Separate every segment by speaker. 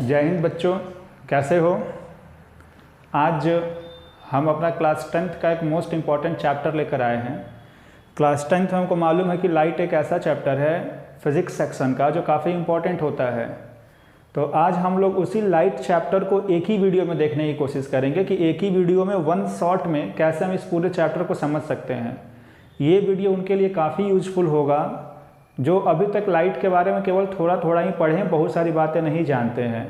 Speaker 1: जय हिंद बच्चों, कैसे हो। आज हम अपना क्लास 10th का एक मोस्ट इम्पॉर्टेंट चैप्टर लेकर आए हैं। क्लास 10th में हमको मालूम है कि लाइट एक ऐसा चैप्टर है फिज़िक्स सेक्शन का जो काफ़ी इम्पॉर्टेंट होता है। तो आज हम लोग उसी लाइट चैप्टर को एक ही वीडियो में देखने की कोशिश करेंगे कि एक ही वीडियो में वन शॉट में कैसे हम इस पूरे चैप्टर को समझ सकते हैं। ये वीडियो उनके लिए काफ़ी यूजफुल होगा जो अभी तक लाइट के बारे में केवल थोड़ा थोड़ा ही पढ़े हैं, बहुत सारी बातें नहीं जानते हैं।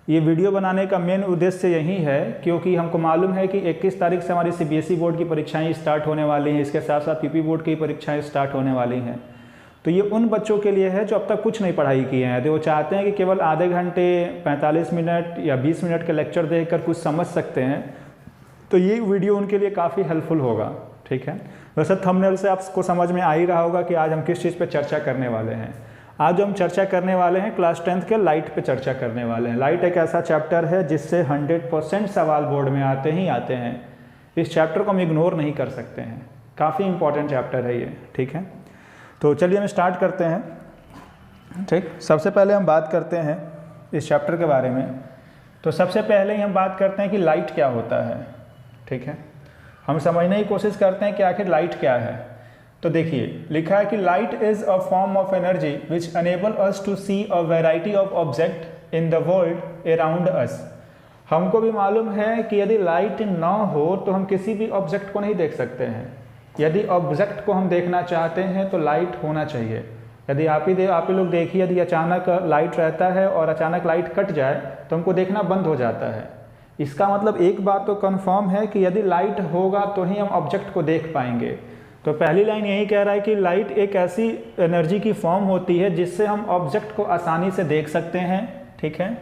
Speaker 1: ये वीडियो बनाने का मेन उद्देश्य यही है क्योंकि हमको मालूम है कि 21 तारीख से हमारी सीबीएसई बोर्ड की परीक्षाएं स्टार्ट होने वाली हैं, इसके साथ साथ पीपी बोर्ड की परीक्षाएं स्टार्ट होने वाली हैं। तो ये उन बच्चों के लिए है जो अब तक कुछ नहीं पढ़ाई किए हैं, तो वो चाहते हैं कि केवल आधे घंटे 45 मिनट या 20 मिनट के लेक्चर देखकर कुछ समझ सकते हैं। तो ये वीडियो उनके लिए काफ़ी हेल्पफुल होगा। ठीक है, वैसे थंबनेल से आपको समझ में आ ही रहा होगा कि आज हम किस चीज़ पे चर्चा करने वाले हैं। आज जो हम चर्चा करने वाले हैं क्लास 10th के लाइट पे चर्चा करने वाले हैं। लाइट एक ऐसा चैप्टर है जिससे 100% सवाल बोर्ड में आते ही आते हैं। इस चैप्टर को हम इग्नोर नहीं कर सकते हैं, काफ़ी इंपॉर्टेंट चैप्टर है ये। ठीक है, तो चलिए हम स्टार्ट करते हैं। ठीक, सबसे पहले हम बात करते हैं इस चैप्टर के बारे में। तो सबसे पहले ही हम बात करते हैं कि लाइट क्या होता है। ठीक है, हम समझने की कोशिश करते हैं कि आखिर लाइट क्या है। तो देखिए, लिखा है कि light is a form of energy which enable us to see a variety of object in the world around us. हमको भी मालूम है कि यदि लाइट ना हो तो हम किसी भी ऑब्जेक्ट को नहीं देख सकते हैं। यदि ऑब्जेक्ट को हम देखना चाहते हैं तो लाइट होना चाहिए। यदि आप ही लोग देखिए, यदि अचानक लाइट रहता है और अचानक लाइट कट जाए तो हमको देखना बंद हो जाता है। इसका मतलब एक बात तो कंफर्म है कि यदि लाइट होगा तो ही हम ऑब्जेक्ट को देख पाएंगे। तो पहली लाइन यही कह रहा है कि लाइट एक ऐसी एनर्जी की फॉर्म होती है जिससे हम ऑब्जेक्ट को आसानी से देख सकते हैं। ठीक है,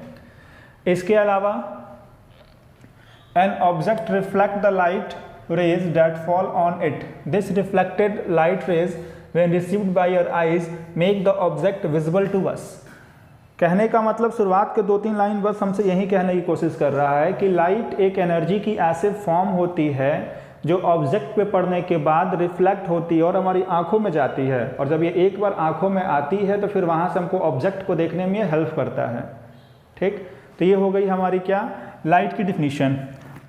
Speaker 1: इसके अलावा an object reflect the light rays that fall on it. This reflected light rays when received by your eyes make the object visible to us. कहने का मतलब शुरुआत के 2-3 लाइन बस हमसे यही कहने की कोशिश कर रहा है कि लाइट एक एनर्जी की ऐसे फॉर्म होती है जो ऑब्जेक्ट पे पड़ने के बाद रिफ्लेक्ट होती है और हमारी आंखों में जाती है, और जब ये एक बार आंखों में आती है तो फिर वहाँ से हमको ऑब्जेक्ट को देखने में हेल्प करता है। ठीक, तो ये हो गई हमारी क्या, लाइट की डिफिनीशन।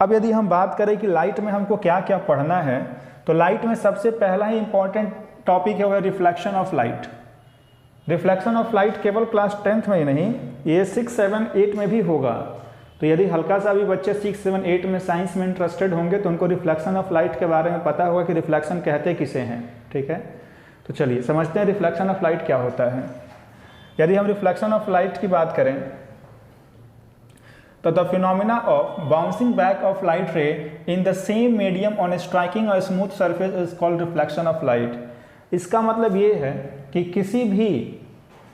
Speaker 1: अब यदि हम बात करें कि लाइट में हमको क्या क्या पढ़ना है, तो लाइट में सबसे पहला ही इंपॉर्टेंट टॉपिक है वह reflection of light. Reflection of light केवल क्लास 10th में ही नहीं, ये 6, 7, 8 में भी होगा। तो यदि हल्का सा भी बच्चे 6, 7, 8 में साइंस में इंटरेस्टेड होंगे तो उनको रिफ्लेक्शन ऑफ लाइट के बारे में पता होगा कि रिफ्लेक्शन कहते किसे हैं। ठीक है, तो चलिए समझते हैं रिफ्लेक्शन ऑफ लाइट क्या होता है। यदि हम रिफ्लेक्शन ऑफ लाइट की बात करें तो the phenomena of bouncing back of light रे इन the same medium on striking a smooth surface is called reflection of light. इसका मतलब ये है कि किसी भी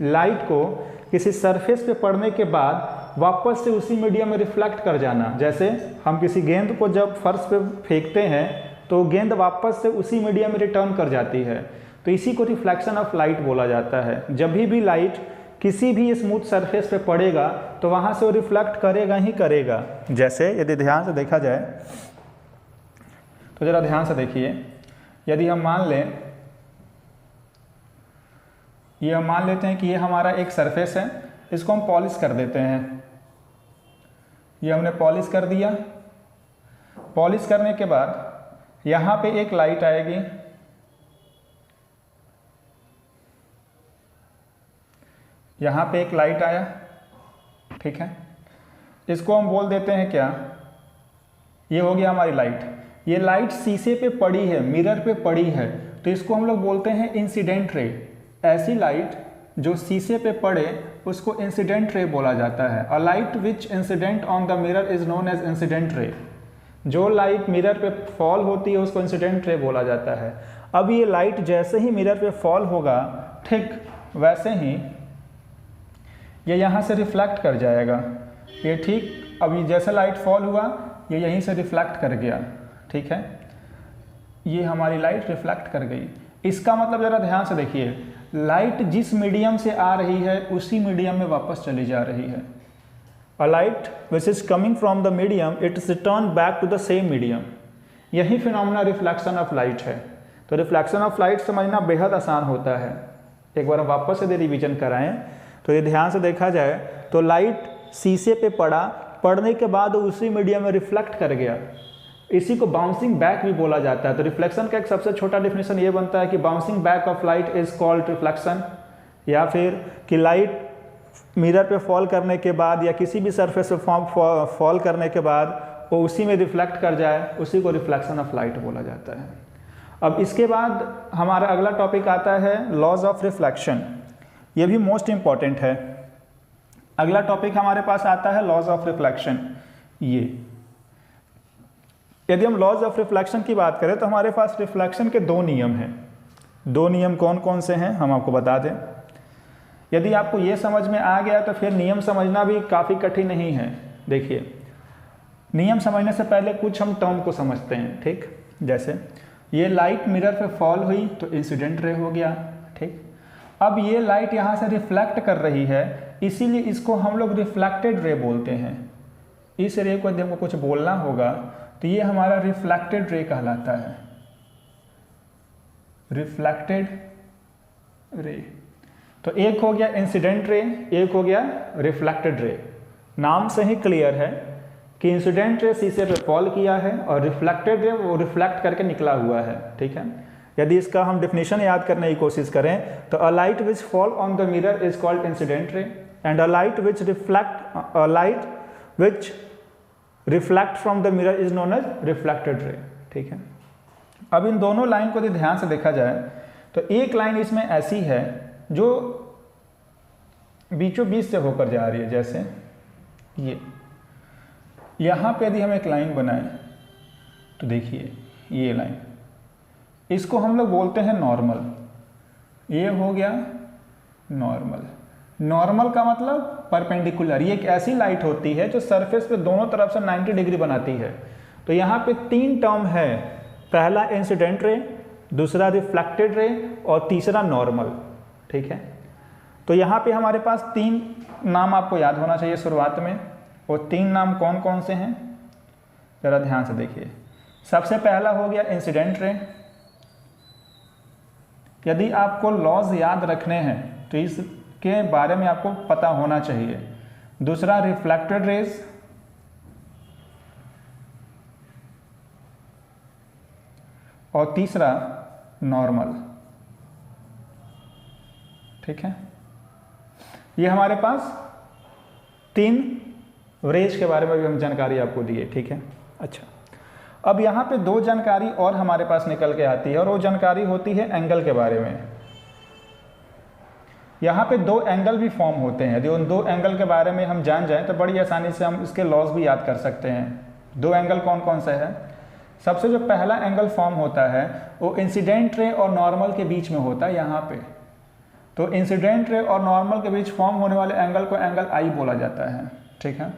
Speaker 1: लाइट को किसी सरफेस पे पड़ने के बाद वापस से उसी मीडियम में रिफ्लेक्ट कर जाना। जैसे हम किसी गेंद को जब फर्श पे फेंकते हैं तो गेंद वापस से उसी मीडियम में रिटर्न कर जाती है, तो इसी को रिफ्लेक्शन ऑफ लाइट बोला जाता है। जब भी लाइट किसी भी स्मूथ सरफेस पे पड़ेगा तो वहाँ से वो रिफ्लेक्ट करेगा ही करेगा। जैसे यदि ध्यान से देखा जाए तो ज़रा ध्यान से देखिए, यदि हम मान लें, ये हम मान लेते हैं कि ये हमारा एक सरफेस है, इसको हम पॉलिश कर देते हैं। ये हमने पॉलिश कर दिया। पॉलिश करने के बाद यहाँ पे एक लाइट आएगी, यहाँ पे एक लाइट आया। ठीक है, इसको हम बोल देते हैं क्या, ये हो गया हमारी लाइट। ये लाइट शीशे पे पड़ी है, मिरर पे पड़ी है, तो इसको हम लोग बोलते हैं इंसिडेंट रे। ऐसी लाइट जो शीशे पे पड़े उसको इंसिडेंट रे बोला जाता है। A light which incident on the mirror is known as incident ray. जो लाइट मिरर पे फॉल होती है उसको इंसिडेंट रे बोला जाता है। अब ये लाइट जैसे ही मिरर पे फॉल होगा, ठीक वैसे ही ये यहाँ से रिफ्लेक्ट कर जाएगा। ये ठीक, अब ये जैसे लाइट फॉल हुआ ये यहीं से रिफ्लेक्ट कर गया। ठीक है, ये हमारी लाइट रिफ्लेक्ट कर गई। इसका मतलब ज़रा ध्यान से देखिए, लाइट जिस मीडियम से आ रही है उसी मीडियम में वापस चली जा रही है। A light which is coming from the medium it is return back to the same medium. यही फिनोमेना रिफ्लेक्शन ऑफ लाइट है। तो रिफ्लेक्शन ऑफ लाइट समझना बेहद आसान होता है। एक बार हम वापस से रिवीजन कराएं तो ये ध्यान से देखा जाए तो लाइट शीशे पे पड़ा, पड़ने के बाद उसी मीडियम में रिफ्लेक्ट कर गया, इसी को बाउंसिंग बैक भी बोला जाता है। तो रिफ्लेक्शन का एक सबसे छोटा डेफिनेशन ये बनता है कि bouncing back of light is called reflection, या फिर कि लाइट मिरर पे फॉल करने के बाद या किसी भी सरफेस पे फॉल करने के बाद वो उसी में रिफ्लेक्ट कर जाए, उसी को रिफ्लेक्शन ऑफ लाइट बोला जाता है। अब इसके बाद हमारा अगला टॉपिक आता है लॉज ऑफ रिफ्लेक्शन। ये भी मोस्ट इम्पॉर्टेंट है। अगला टॉपिक हमारे पास आता है लॉज ऑफ रिफ्लेक्शन। ये यदि हम लॉज ऑफ रिफ्लेक्शन की बात करें तो हमारे पास रिफ्लेक्शन के दो नियम हैं। दो नियम कौन कौन से हैं हम आपको बता दें। यदि आपको ये समझ में आ गया तो फिर नियम समझना भी काफ़ी कठिन नहीं है। देखिए, नियम समझने से पहले कुछ हम टर्म को समझते हैं, ठीक। जैसे ये लाइट मिरर पे फॉल हुई तो इंसिडेंट रे हो गया, ठीक। अब ये लाइट यहाँ से रिफ्लेक्ट कर रही है, इसीलिए इसको हम लोग रिफ्लेक्टेड रे बोलते हैं। इस रे को यदि हमको कुछ बोलना होगा तो ये हमारा रिफ्लेक्टेड रे कहलाता है, रिफ्लेक्टेड रे। तो एक हो गया इंसिडेंट रे, एक हो गया रिफ्लेक्टेड रे। नाम से ही क्लियर है कि इंसिडेंट रे शीशे पे फॉल किया है और रिफ्लेक्टेड रे वो रिफ्लेक्ट करके निकला हुआ है, ठीक है। यदि इसका हम डेफिनेशन याद करने की कोशिश करें तो a light which fall on the mirror is called incident ray and a light which reflect from the mirror is known as reflected ray, ठीक है। अब इन दोनों लाइन को यदि ध्यान से देखा जाए तो एक लाइन इसमें ऐसी है जो बीचों बीच से होकर जा रही है। जैसे ये यहाँ पे यदि हम एक लाइन बनाएं तो देखिए ये लाइन, इसको हम लोग बोलते हैं नॉर्मल। ये हो गया नॉर्मल। नॉर्मल का मतलब परपेंडिकुलर। ये एक ऐसी लाइट होती है जो सरफेस पे दोनों तरफ से 90 डिग्री बनाती है। तो यहाँ पे तीन टर्म है, पहला इंसिडेंट रे, दूसरा रिफ्लेक्टेड रे और तीसरा नॉर्मल, ठीक है। तो यहाँ पे हमारे पास तीन नाम आपको याद होना चाहिए शुरुआत में। वो तीन नाम कौन कौन से हैं जरा ध्यान से देखिए। सबसे पहला हो गया इंसिडेंट रे। यदि आपको लॉज याद रखने हैं तो इसके बारे में आपको पता होना चाहिए। दूसरा रिफ्लेक्टेड रेज, और तीसरा नॉर्मल, ठीक है। ये हमारे पास तीन रेज के बारे में भी हम जानकारी आपको दिए, ठीक है। अच्छा, अब यहाँ पे दो जानकारी और हमारे पास निकल के आती है और वो जानकारी होती है एंगल के बारे में। यहाँ पे दो एंगल भी फॉर्म होते हैं। यदि उन दो एंगल के बारे में हम जान जाएं तो बड़ी आसानी से हम इसके लॉज भी याद कर सकते हैं। दो एंगल कौन कौन से हैं? सबसे जो पहला एंगल फॉर्म होता है वो इंसिडेंट रे और नॉर्मल के बीच में होता है यहाँ पे। तो इंसिडेंट रे और नॉर्मल के बीच फॉर्म होने वाले एंगल को एंगल आई बोला जाता है, ठीक है।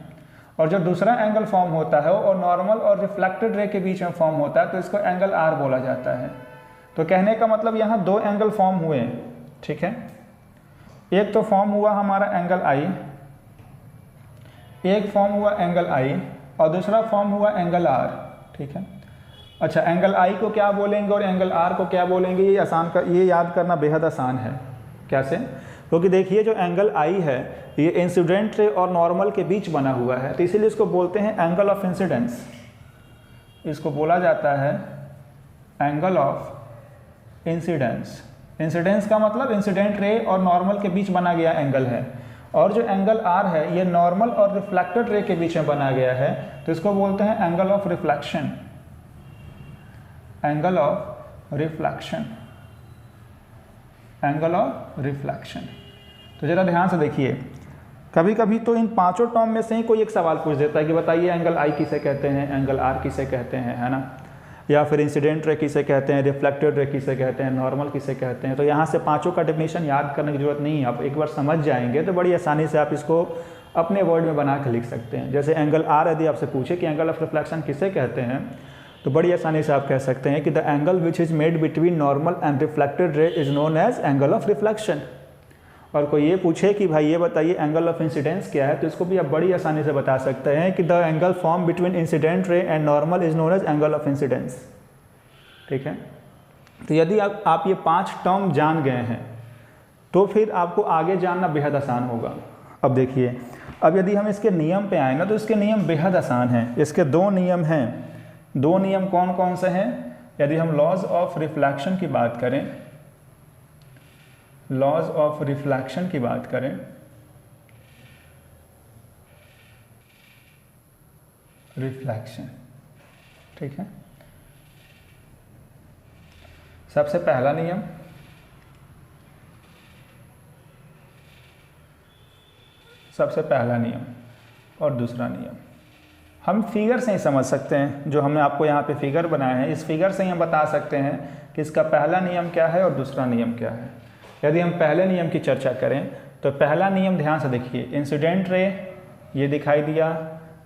Speaker 1: और जो दूसरा एंगल फॉर्म होता है और नॉर्मल और रिफ्लेक्टेड रे के बीच में फॉर्म होता है तो इसको एंगल आर बोला जाता है। तो कहने का मतलब यहाँ दो एंगल फॉर्म हुए, ठीक है। एक तो फॉर्म हुआ हमारा एंगल आई, एक फॉर्म हुआ एंगल आई और दूसरा फॉर्म हुआ एंगल आर, ठीक है। अच्छा, एंगल आई को क्या बोलेंगे और एंगल आर को क्या बोलेंगे, ये याद करना बेहद आसान है। कैसे? क्योंकि देखिए जो एंगल आई है ये इंसिडेंट रे और नॉर्मल के बीच बना हुआ है, तो इसीलिए इसको बोलते हैं एंगल ऑफ इंसिडेंस। इसको बोला जाता है एंगल ऑफ इंसिडेंस। इंसिडेंस का मतलब इंसिडेंट रे और नॉर्मल के बीच बना गया एंगल है। और जो एंगल आर है ये नॉर्मल और रिफ्लेक्टेड रे के बीच में बना गया है, तो इसको बोलते हैं angle of reflection. Angle of reflection, angle of reflection. तो जरा ध्यान से देखिए, कभी कभी तो इन पांचों टर्म में से ही कोई एक सवाल पूछ देता है कि बताइए एंगल आई किसे कहते हैं, एंगल आर किसे कहते हैं, है ना, या फिर इंसिडेंट रे किसे कहते हैं, रिफ्लेक्टेड रे किसे कहते हैं, नॉर्मल किसे कहते हैं। तो यहाँ से पांचों का डेफिनेशन याद करने की जरूरत नहीं है। आप एक बार समझ जाएंगे तो बड़ी आसानी से आप इसको अपने वर्ड में बना के लिख सकते हैं। जैसे एंगल आर यदि आपसे पूछे कि एंगल ऑफ रिफ्लेक्शन किसे कहते हैं तो बड़ी आसानी से आप कह सकते हैं कि the angle which is made between normal and reflected ray is known as angle of reflection. और कोई ये पूछे कि भाई ये बताइए एंगल ऑफ इंसिडेंस क्या है, तो इसको भी आप बड़ी आसानी से बता सकते हैं कि the angle form between incident ray and normal is known as angle of incidence, ठीक है। तो यदि आप ये पांच टर्म जान गए हैं तो फिर आपको आगे जानना बेहद आसान होगा। अब देखिए अब यदि हम इसके नियम पे आए ना तो इसके नियम बेहद आसान हैं। इसके दो नियम हैं। दो नियम कौन कौन से हैं? यदि हम लॉज ऑफ रिफ्लेक्शन की बात करें, लॉज ऑफ रिफ्लेक्शन की बात करें, रिफ्लेक्शन, ठीक है। सबसे पहला नियम, सबसे पहला नियम और दूसरा नियम हम फिगर से ही समझ सकते हैं। जो हमने आपको यहाँ पे फिगर बनाया है, इस फिगर से ही हम बता सकते हैं कि इसका पहला नियम क्या है और दूसरा नियम क्या है। यदि हम पहले नियम की चर्चा करें तो पहला नियम ध्यान से देखिए, इंसिडेंट रे ये दिखाई दिया,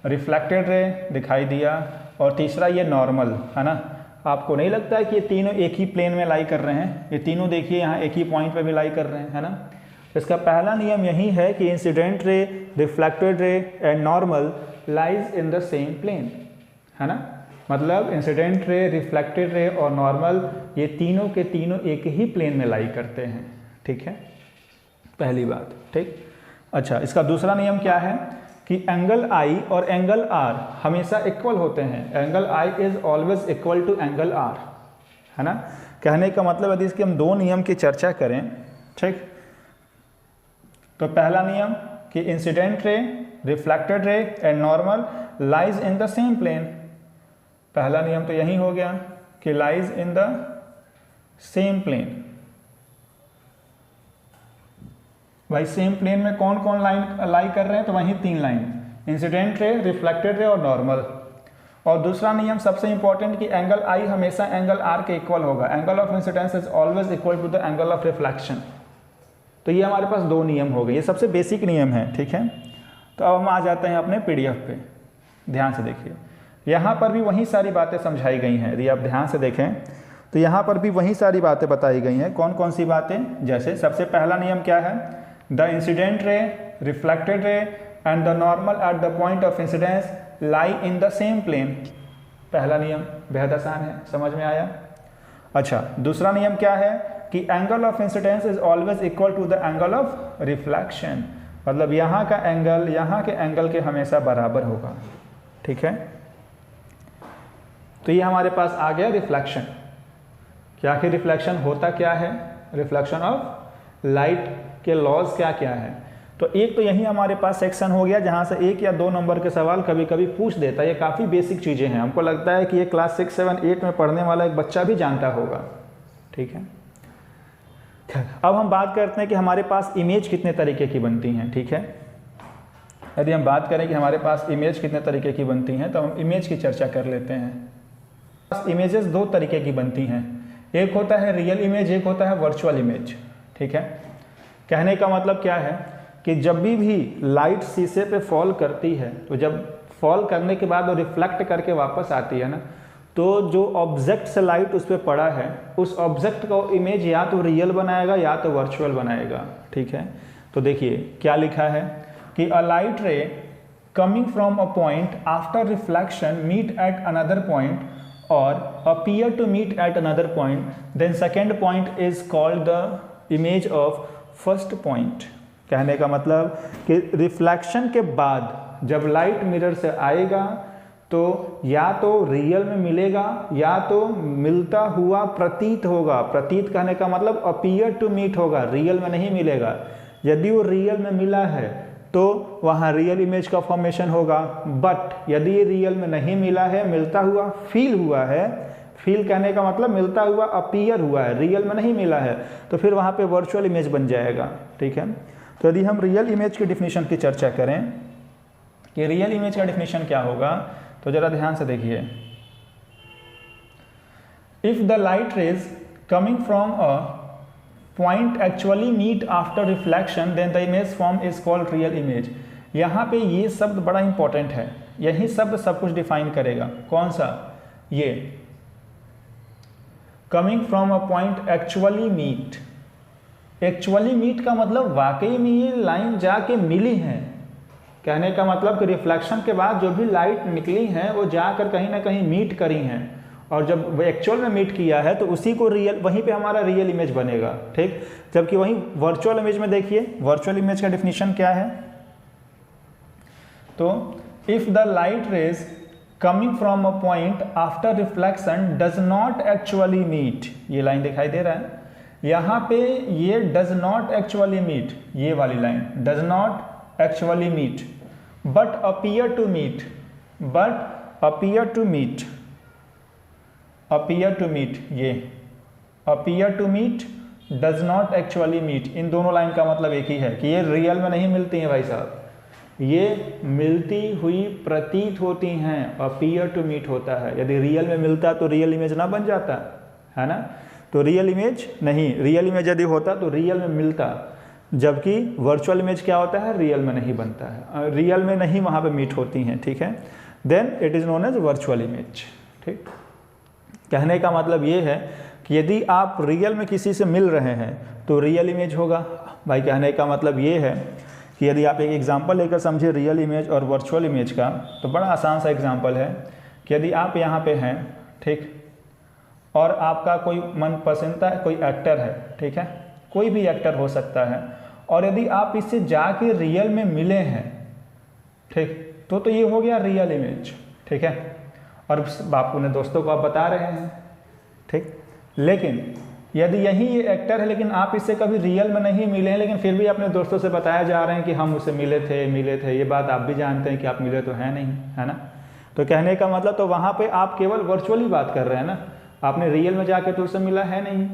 Speaker 1: रिफ्लेक्टेड रे दिखाई दिया, और तीसरा ये नॉर्मल, है ना। आपको नहीं लगता है कि ये तीनों एक ही प्लेन में लाई कर रहे हैं? ये तीनों देखिए यहाँ एक ही पॉइंट पे भी लाई कर रहे हैं, है ना। इसका पहला नियम यही है कि incident ray, reflected ray and normal lies in the same plane, है ना। मतलब इंसिडेंट रे, रिफ्लेक्टेड रे और नॉर्मल ये तीनों के तीनों एक ही प्लेन में लाई करते हैं, ठीक है, पहली बात, ठीक। अच्छा, इसका दूसरा नियम क्या है कि एंगल I और एंगल R हमेशा इक्वल होते हैं। Angle I is always equal to angle R, है ना। कहने का मतलब यदि इसके हम दो नियम की चर्चा करें, ठीक, तो पहला नियम कि incident ray, reflected ray and normal lies in the same plane. पहला नियम तो यही हो गया कि lies in the same plane. भाई सेम प्लेन में कौन कौन लाइन लाई कर रहे हैं? तो वही तीन लाइन, इंसिडेंट रे, रिफ्लेक्टेड रे और नॉर्मल। और दूसरा नियम सबसे इंपॉर्टेंट कि एंगल I हमेशा एंगल R के इक्वल होगा। Angle of incidence is always equal to the angle of reflection. तो ये हमारे पास दो नियम हो गए, ये सबसे बेसिक नियम है, ठीक है। तो अब हम आ जाते हैं अपने PDF पे। ध्यान से देखिए, यहाँ पर भी वही सारी बातें समझाई गई हैं। यदि आप ध्यान से देखें तो यहाँ पर भी वही सारी बातें बताई गई हैं। कौन कौन सी बातें? जैसे सबसे पहला नियम क्या है? The incident ray, reflected ray and the normal at the point of incidence lie in the same plane. पहला नियम बेहद आसान है, समझ में आया। अच्छा, दूसरा नियम क्या है कि angle of incidence is always equal to the angle of reflection. मतलब यहाँ का एंगल यहाँ के एंगल के हमेशा बराबर होगा, ठीक है। तो ये हमारे पास आ गया रिफ्लेक्शन। क्या कि रिफ्लेक्शन होता क्या है? रिफ्लेक्शन ऑफ लाइट के लॉज क्या क्या है? तो एक तो यही हमारे पास सेक्शन हो गया जहाँ से 1 या 2 नंबर के सवाल कभी कभी पूछ देता है। ये काफ़ी बेसिक चीज़ें हैं, हमको लगता है कि ये क्लास 6, 7, 8 में पढ़ने वाला एक बच्चा भी जानता होगा, ठीक है। अब हम बात करते हैं कि हमारे पास इमेज कितने तरीके की बनती हैं, ठीक है। यदि हम बात करें कि हमारे पास इमेज कितने तरीके की बनती हैं तो हम इमेज की चर्चा कर लेते हैं। इमेजेस दो तरीके की बनती हैं, एक होता है रियल इमेज, एक होता है वर्चुअल इमेज, ठीक है। कहने का मतलब क्या है कि जब भी लाइट शीशे पे फॉल करती है तो जब फॉल करने के बाद वो रिफ्लेक्ट करके वापस आती है ना, तो जो ऑब्जेक्ट से लाइट उस पर पड़ा है उस ऑब्जेक्ट का इमेज या तो रियल बनाएगा या तो वर्चुअल बनाएगा, ठीक है। तो देखिए क्या लिखा है कि a light ray coming from a point after reflection meet at another point और appear to meet at another point, then second point is called the image of first point. कहने का मतलब कि रिफ्लेक्शन के बाद जब लाइट मिरर से आएगा तो या तो रियल में मिलेगा या तो मिलता हुआ प्रतीत होगा। प्रतीत कहने का मतलब अपीयर टू मीट होगा, रियल में नहीं मिलेगा। यदि वो रियल में मिला है तो वहाँ रियल इमेज का फॉर्मेशन होगा, बट यदि ये रियल में नहीं मिला है, मिलता हुआ फील हुआ है, फील कहने का मतलब मिलता हुआ अपीयर हुआ है, रियल में नहीं मिला है, तो फिर वहाँ पे वर्चुअल इमेज बन जाएगा, ठीक है। तो यदि हम रियल इमेज की डिफिनीशन की चर्चा करें कि रियल इमेज का डिफिनीशन क्या होगा, तो जरा ध्यान से देखिए। If the light rays coming from a point actually meet after reflection then the image form is called real image. यहाँ पे ये शब्द बड़ा इंपॉर्टेंट है, यही शब्द सब कुछ डिफाइन करेगा। कौन सा? ये coming from a point actually meet. Actually meet का मतलब वाकई में ये लाइन जाके मिली है। कहने का मतलब कि रिफ्लेक्शन के बाद जो भी लाइट निकली है वो जाकर कहीं ना कहीं मीट करी हैं, और जब वो एक्चुअल में मीट किया है तो उसी को रियल, वहीं पे हमारा रियल इमेज बनेगा, ठीक। जबकि वहीं वर्चुअल इमेज में देखिए, वर्चुअल इमेज का डिफिनीशन क्या है? तो if the light rays coming from a point after reflection does not actually meet, ये लाइन दिखाई दे रहा है यहाँ पे, ये डज नॉट एक्चुअली मीट, ये वाली line does not actually meet but appear to meet, but appear to meet, appear to meet, ये appear to meet does not actually meet, इन दोनों लाइन का मतलब एक ही है कि ये रियल में नहीं मिलती हैं भाई साहब, ये मिलती हुई प्रतीत होती हैं, अपीयर टू मीट होता है। यदि रियल में मिलता तो रियल इमेज ना बन जाता है ना, तो रियल इमेज नहीं, रियल इमेज यदि होता तो रियल में मिलता, जबकि वर्चुअल इमेज क्या होता है, रियल में नहीं बनता है, रियल में नहीं वहाँ पे मीट होती हैं, ठीक है, then it is known as virtual image. ठीक, कहने का मतलब ये है कि यदि आप रियल में किसी से मिल रहे हैं तो रियल इमेज होगा। भाई कहने का मतलब ये है कि यदि आप एक एग्जांपल लेकर समझे रियल इमेज और वर्चुअल इमेज का, तो बड़ा आसान सा एग्जांपल है कि यदि आप यहाँ पे हैं, ठीक, और आपका कोई मनपसंदीदा कोई एक्टर है, ठीक है, कोई भी एक्टर हो सकता है, और यदि आप इससे जाके रियल में मिले हैं, ठीक, तो ये हो गया रियल इमेज, ठीक है, और बापू ने दोस्तों को आप बता रहे हैं, ठीक। लेकिन यदि यही ये एक्टर है लेकिन आप इससे कभी रियल में नहीं मिले हैं, लेकिन फिर भी अपने दोस्तों से बताया जा रहे हैं कि हम उससे मिले थे, ये बात आप भी जानते हैं कि आप मिले तो हैं नहीं, है ना, तो कहने का मतलब तो वहाँ पे आप केवल वर्चुअली बात कर रहे हैं ना, आपने रियल में जाके तो उससे मिला है नहीं,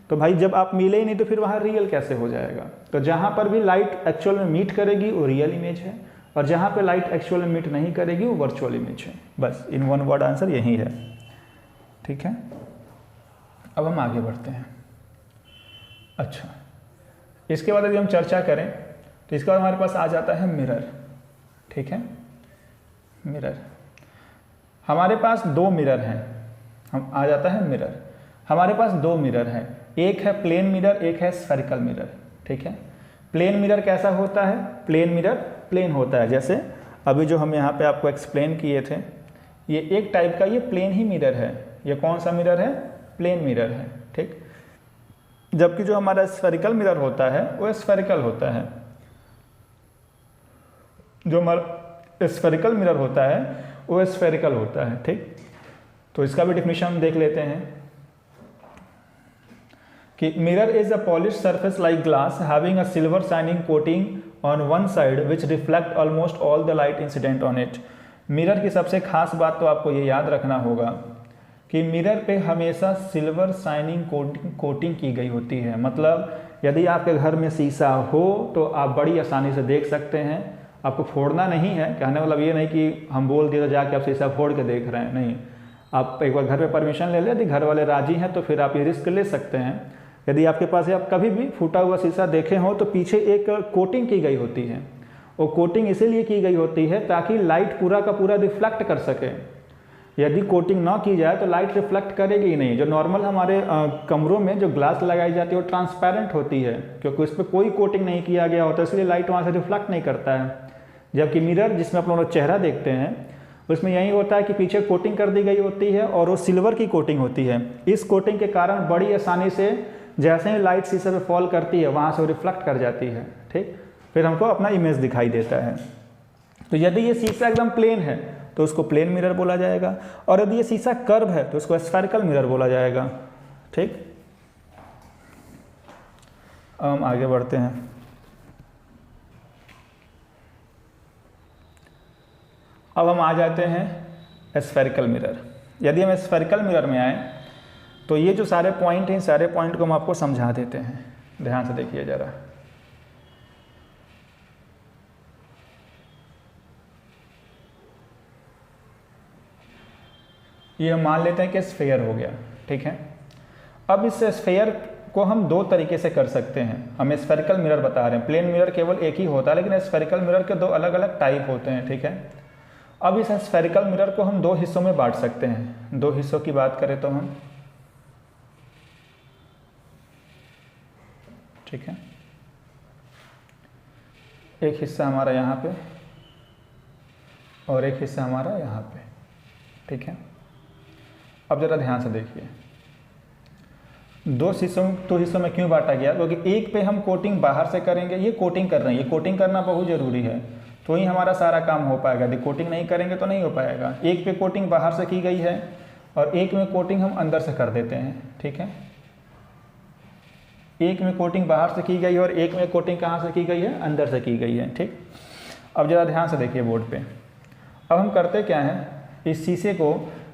Speaker 1: तो भाई जब आप मिले ही नहीं तो फिर वहाँ रियल कैसे हो जाएगा। तो जहाँ पर भी लाइट एक्चुअल में मीट करेगी वो रियल इमेज है, और जहाँ पे लाइट एक्चुअल में मीट नहीं करेगी वो वर्चुअल इमेज है। बस इन वन वर्ड आंसर यही है, ठीक है। अब हम आगे बढ़ते हैं। अच्छा, इसके बाद यदि हम चर्चा करें तो इसके बाद हमारे पास आ जाता है मिरर, ठीक है। मिरर, हमारे पास दो मिरर हैं, हम आ जाता है मिरर, हमारे पास दो मिरर हैं, एक है प्लेन मिरर, एक है स्फेरिकल मिरर, ठीक है। प्लेन मिरर कैसा होता है, प्लेन मिरर प्लेन होता है, जैसे अभी जो हम यहाँ पे आपको एक्सप्लेन किए थे, ये एक टाइप का ये प्लेन ही मिरर है। ये कौन सा मिरर है, प्लेन मिरर है, ठीक। जबकि जो हमारा स्फेरिकल मिरर होता है वो स्फेरिकल होता है, जो हमारा स्फेरिकल मिरर होता है वो स्फेरिकल होता है, ठीक। तो इसका भी डिफिनेशन हम देख लेते हैं कि mirror is a polish surface like glass having a silver shining coating on one side which reflect almost all the light incident on it. Mirror की सबसे खास बात तो आपको ये याद रखना होगा कि मिरर पे हमेशा सिल्वर शाइनिंग कोटिंग की गई होती है। मतलब यदि आपके घर में शीशा हो तो आप बड़ी आसानी से देख सकते हैं, आपको फोड़ना नहीं है, कहने मतलब ये नहीं कि हम बोल दिए तो जाके आप शीशा फोड़ के देख रहे हैं, नहीं। आप एक बार घर पे परमिशन ले लें, यदि घर वाले राजी हैं तो फिर आप ये रिस्क ले सकते हैं। यदि आपके पास आप कभी भी फूटा हुआ शीशा देखे हो तो पीछे एक कोटिंग की गई होती है, वो कोटिंग इसीलिए की गई होती है ताकि लाइट पूरा का पूरा रिफ्लेक्ट कर सके। यदि कोटिंग ना की जाए तो लाइट रिफ्लेक्ट करेगी ही नहीं। जो नॉर्मल हमारे कमरों में जो ग्लास लगाई जाती है वो ट्रांसपेरेंट होती है, क्योंकि उस पर कोई कोटिंग नहीं किया गया होता, इसलिए लाइट वहाँ से रिफ्लेक्ट नहीं करता है। जबकि मिरर जिसमें आप लोग चेहरा देखते हैं उसमें यही होता है कि पीछे कोटिंग कर दी गई होती है और वो सिल्वर की कोटिंग होती है। इस कोटिंग के कारण बड़ी आसानी से जैसे ही लाइट शीशे पे फॉल करती है वहाँ से वो रिफ्लेक्ट कर जाती है, ठीक। फिर हमको अपना इमेज दिखाई देता है। तो यदि ये शीशा एकदम प्लेन है तो उसको प्लेन मिरर बोला जाएगा, और यदि ये शीशा कर्व है तो उसको स्फेरिकल मिरर बोला जाएगा, ठीक। अब हम आगे बढ़ते हैं। अब हम आ जाते हैं स्फेरिकल मिरर। यदि हम स्फेरिकल मिरर में आए तो ये जो सारे पॉइंट हैं, सारे पॉइंट को हम आपको समझा देते हैं, ध्यान से देखिए जरा। ये हम मान लेते हैं कि स्फेयर हो गया, ठीक है। अब इस स्फेयर को हम दो तरीके से कर सकते हैं। हम स्फेरिकल मिरर बता रहे हैं, प्लेन मिरर केवल एक ही होता है, लेकिन स्फेरिकल मिरर के दो अलग अलग टाइप होते हैं, ठीक है। अब इस स्फेरिकल मिरर को हम दो हिस्सों में बांट सकते हैं। दो हिस्सों की बात करें तो हम, ठीक है, एक हिस्सा हमारा यहाँ पे और एक हिस्सा हमारा यहाँ पे, ठीक है। अब जरा ध्यान से देखिए, दो हिस्सों में क्यों बांटा गया, क्योंकि एक पे हम कोटिंग बाहर से करेंगे, ये कोटिंग कर रहे हैं, ये कोटिंग करना बहुत ज़रूरी है। तो ही हमारा सारा काम हो पाएगा। यदि कोटिंग नहीं करेंगे तो नहीं हो पाएगा। एक पे कोटिंग बाहर से की गई है और एक में कोटिंग हम अंदर से कर देते हैं, ठीक है। एक में कोटिंग बाहर से की गई है और एक में कोटिंग कहाँ से की गई है, अंदर से की गई है, ठीक। अब ज़रा ध्यान से देखिए बोर्ड पे। अब हम करते क्या हैं, इस शीशे को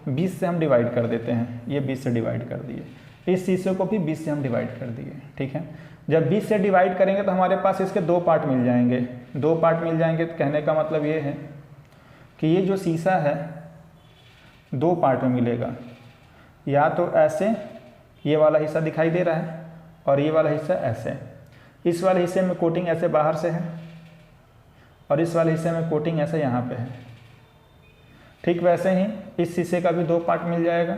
Speaker 1: 20 से हम डिवाइड कर देते हैं। ये 20 से डिवाइड कर दिए, इस शीशे को भी 20 से हम डिवाइड कर दिए, ठीक है। जब 20 से डिवाइड करेंगे तो हमारे पास इसके 2 पार्ट मिल जाएंगे। 2 पार्ट मिल जाएंगे तो कहने का मतलब ये है कि ये जो शीशा है 2 पार्ट में मिलेगा। या तो ऐसे ये वाला हिस्सा दिखाई दे रहा है और ये वाला हिस्सा ऐसे। इस वाले हिस्से में कोटिंग ऐसे बाहर से है और इस वाले हिस्से में कोटिंग ऐसे यहाँ पे है, ठीक। वैसे ही इस शीशे का भी 2 पार्ट मिल जाएगा,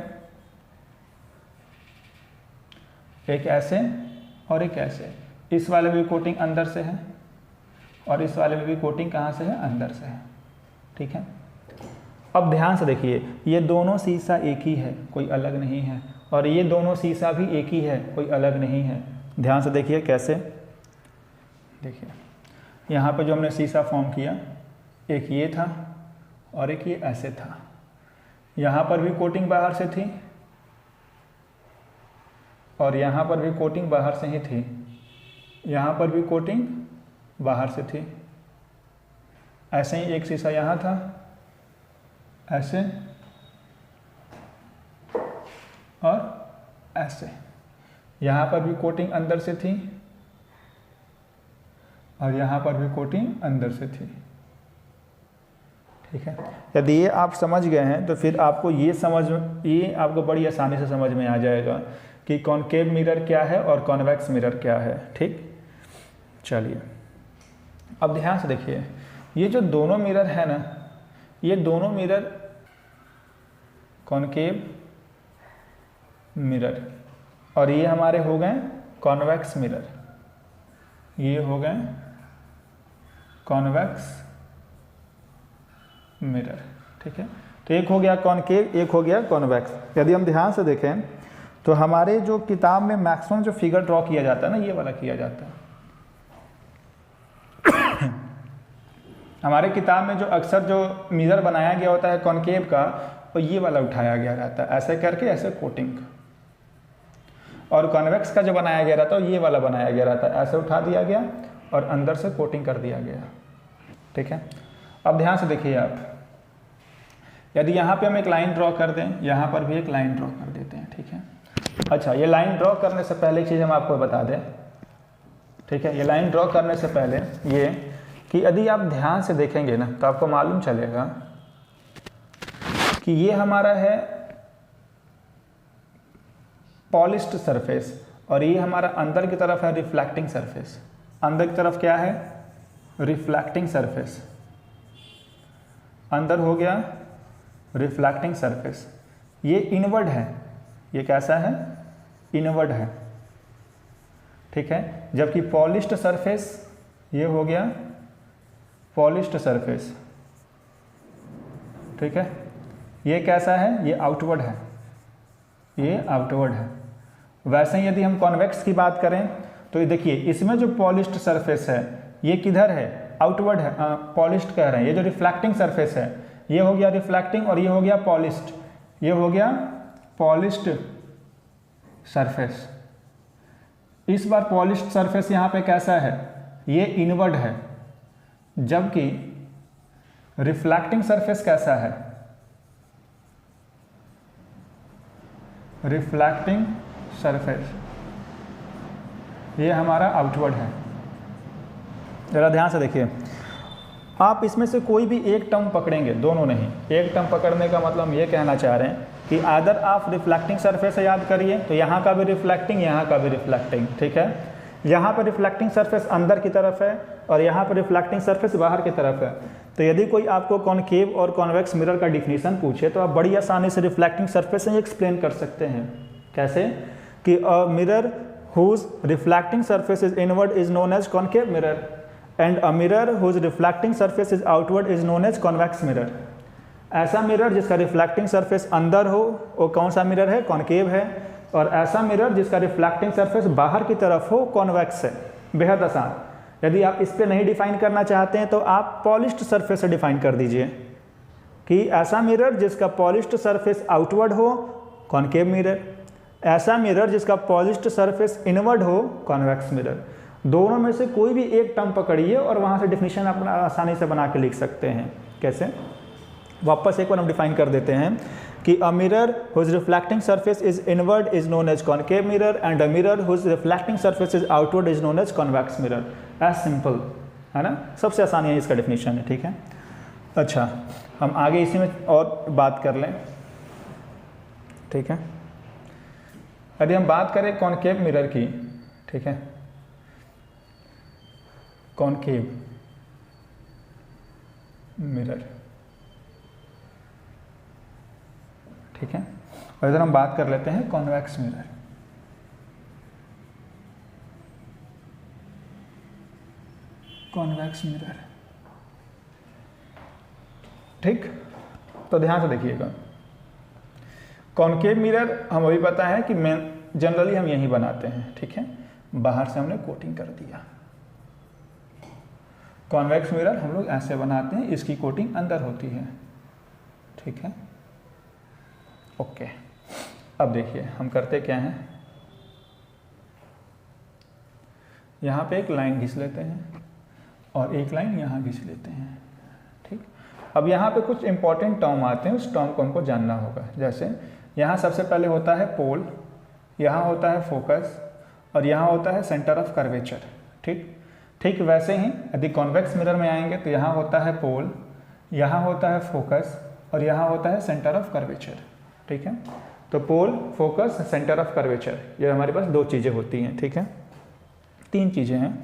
Speaker 1: एक ऐसे और एक ऐसे। इस वाले में भी कोटिंग अंदर से है और इस वाले में भी कोटिंग कहाँ से है, अंदर से है, ठीक है। अब ध्यान से देखिए, ये दोनों शीशा एक ही है, कोई अलग नहीं है, और ये दोनों शीशा भी एक ही है, कोई अलग नहीं है। ध्यान से देखिए कैसे, देखिए यहाँ पे जो हमने शीशा फॉर्म किया, एक ये था और एक ये ऐसे था। यहाँ पर भी कोटिंग बाहर से थी और यहाँ पर भी कोटिंग बाहर से ही थी। यहाँ पर भी कोटिंग बाहर से थी। ऐसे ही एक शीशा यहाँ था, ऐसे और ऐसे। यहाँ पर भी कोटिंग अंदर से थी और यहाँ पर भी कोटिंग अंदर से थी, ठीक है। यदि ये आप समझ गए हैं तो फिर आपको ये आपको बड़ी आसानी से समझ में आ जाएगा कि कॉनकेव मिरर क्या है और कॉन्वेक्स मिरर क्या है, ठीक। चलिए अब ध्यान से देखिए, ये जो दोनों मिरर है ना, ये दोनों मिरर कॉनकेव मिरर और ये हमारे हो गए कॉन्वेक्स मिरर। ये हो गए कॉन्वेक्स मिरर, ठीक है। तो एक हो गया कॉनकेव, एक हो गया कॉन्वेक्स। यदि हम ध्यान से देखें तो हमारे जो किताब में मैक्सिमम जो फिगर ड्रॉ किया जाता है ना, ये वाला किया जाता है। हमारे किताब में जो अक्सर जो मिरर बनाया गया होता है कॉनकेव का, तो ये वाला उठाया गया रहता है, ऐसे करके ऐसे कोटिंग। और कॉन्वेक्स का जो बनाया गया रहता है ये वाला बनाया गया रहता है, ऐसे उठा दिया गया और अंदर से कोटिंग कर दिया गया, ठीक है। अब ध्यान से देखिए आप, यदि यहाँ पे हम एक लाइन ड्रॉ कर दें, यहाँ पर भी एक लाइन ड्रॉ कर देते हैं, ठीक है। अच्छा, ये लाइन ड्रॉ करने से पहले एक चीज़ हम आपको बता दें, ठीक है। ये लाइन ड्रॉ करने से पहले ये कि यदि आप ध्यान से देखेंगे ना तो आपको मालूम चलेगा कि ये हमारा है पॉलिश्ड सरफेस और ये हमारा अंदर की तरफ है रिफ्लेक्टिंग सरफेस। अंदर की तरफ क्या है, रिफ्लेक्टिंग सरफेस। अंदर हो गया रिफ्लेक्टिंग सरफेस। ये इनवर्ड है, ये कैसा है, इनवर्ड है, ठीक है। जबकि पॉलिश्ड सरफेस ये हो गया पॉलिश्ड सरफेस, ठीक है। ये कैसा है, ये आउटवर्ड है, ये आउटवर्ड है। वैसे ही यदि हम कॉन्वेक्स की बात करें तो ये देखिए, इसमें जो पॉलिश्ड सरफेस है ये किधर है, आउटवर्ड है, पॉलिश्ड कह रहे हैं। ये जो रिफ्लेक्टिंग सरफेस है ये हो गया रिफ्लेक्टिंग और ये हो गया पॉलिश्ड, ये हो गया पॉलिश्ड सरफेस। इस बार पॉलिश्ड सरफेस यहाँ पे कैसा है, ये इनवर्ड है, जबकि रिफ्लेक्टिंग सरफेस कैसा है, रिफ्लेक्टिंग सरफेस ये हमारा आउटवर्ड है। जरा ध्यान से देखिए, आप इसमें से कोई भी एक टर्म पकड़ेंगे, दोनों नहीं। एक टर्म पकड़ने का मतलब हम ये कहना चाह रहे हैं कि अगर आप रिफ्लेक्टिंग सरफेस से याद करिए तो यहाँ का भी रिफ्लेक्टिंग, यहाँ का भी रिफ्लेक्टिंग, ठीक है। यहाँ पर रिफ्लेक्टिंग सरफेस अंदर की तरफ है और यहाँ पर रिफ्लेक्टिंग सरफेस बाहर की तरफ है। तो यदि कोई आपको कॉनकेव और कॉन्वेक्स मिरर का डिफिनीशन पूछे तो आप बड़ी आसानी से रिफ्लेक्टिंग सरफेस से एक्सप्लेन कर सकते हैं। कैसे कि a mirror whose reflecting surface is inward is known as concave mirror and a mirror whose reflecting surface is outward is known as convex mirror। ऐसा मिरर जिसका रिफ्लेक्टिंग सरफेस अंदर हो वो कौन सा मिरर है, कॉनकेव है। और ऐसा मिरर जिसका रिफ्लेक्टिंग सरफेस बाहर की तरफ हो, कॉन्वेक्स है। बेहद आसान। यदि आप इस पे नहीं डिफाइन करना चाहते हैं तो आप पॉलिश्ड सरफेस से डिफाइन कर दीजिए कि ऐसा मिरर जिसका पॉलिश्ड सरफेस आउटवर्ड हो, कॉनकेव मिरर, ऐसा मिरर जिसका पॉलिश्ड सरफेस इनवर्ड हो, कॉन्वेक्स मिरर। दोनों में से कोई भी एक टर्म पकड़िए और वहाँ से डिफिनीशन अपना आसानी से बना के लिख सकते हैं। कैसे? वापस एक बार हम डिफाइन कर देते हैं कि a mirror whose reflecting surface is inward is known as concave mirror and a mirror whose reflecting surface is outward is known as convex mirror. एज सिंपल है ना, सबसे आसान है इसका डिफिनीशन है। ठीक है, अच्छा हम आगे इसी में और बात कर लें। ठीक है, यदि हम बात करें कॉनकेव मिरर की, ठीक है, कॉनकेव मिरर, ठीक है, और इधर हम बात कर लेते हैं कॉन्वेक्स मिरर। कॉन्वेक्स मिरर, ठीक, तो ध्यान से देखिएगा। कॉनकेव मिरर हम अभी पता है कि जनरली हम यही बनाते हैं। ठीक है, बाहर से हमने कोटिंग कर दिया। कॉन्वेक्स मिरर हम लोग ऐसे बनाते हैं, इसकी कोटिंग अंदर होती है। ठीक है, ओके। अब देखिए हम करते क्या हैं, यहाँ पे एक लाइन घिस लेते हैं और एक लाइन यहाँ घिस लेते हैं। ठीक, अब यहाँ पे कुछ इंपॉर्टेंट टर्म आते हैं, उस टर्म को हमको जानना होगा। जैसे यहाँ सबसे पहले होता है पोल, यहाँ होता है फोकस और यहाँ होता है सेंटर ऑफ कर्वेचर। ठीक, वैसे ही यदि कॉन्वेक्स मिरर में आएंगे तो यहाँ होता है पोल, यहाँ होता है फोकस और यहाँ होता है सेंटर ऑफ कर्वेचर। ठीक है, तो पोल, फोकस, सेंटर ऑफ कर्वेचर, ये हमारे पास दो चीज़ें होती हैं। ठीक है, तीन चीज़ें हैं।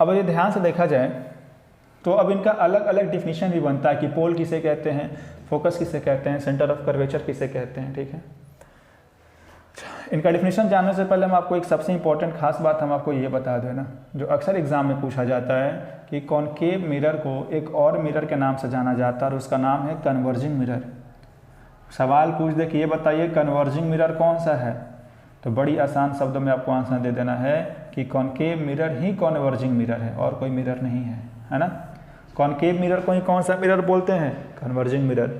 Speaker 1: अब ये ध्यान से देखा जाए तो अब इनका अलग अलग डिफिनीशन भी बनता है कि पोल किसे कहते हैं, फोकस किसे कहते हैं, सेंटर ऑफ कर्वेचर किसे कहते हैं। ठीक है, इनका डिफिनीशन जानने से पहले हम आपको एक सबसे इंपॉर्टेंट खास बात हम आपको ये बता दें ना, जो अक्सर एग्जाम में पूछा जाता है कि कॉनकेव मिरर को एक और मिरर के नाम से जाना जाता है और उसका नाम है कन्वर्जिंग मिरर। सवाल पूछ दे कि ये बताइए कन्वर्जिंग मिरर कौन सा है, तो बड़ी आसान शब्दों में आपको आंसर दे देना है कि कॉनकेव मिरर ही कन्वर्जिंग मिरर है और कोई मिरर नहीं है ना। कॉनकेव मिरर को ही कौन सा मिरर बोलते हैं, कन्वर्जिंग मिरर।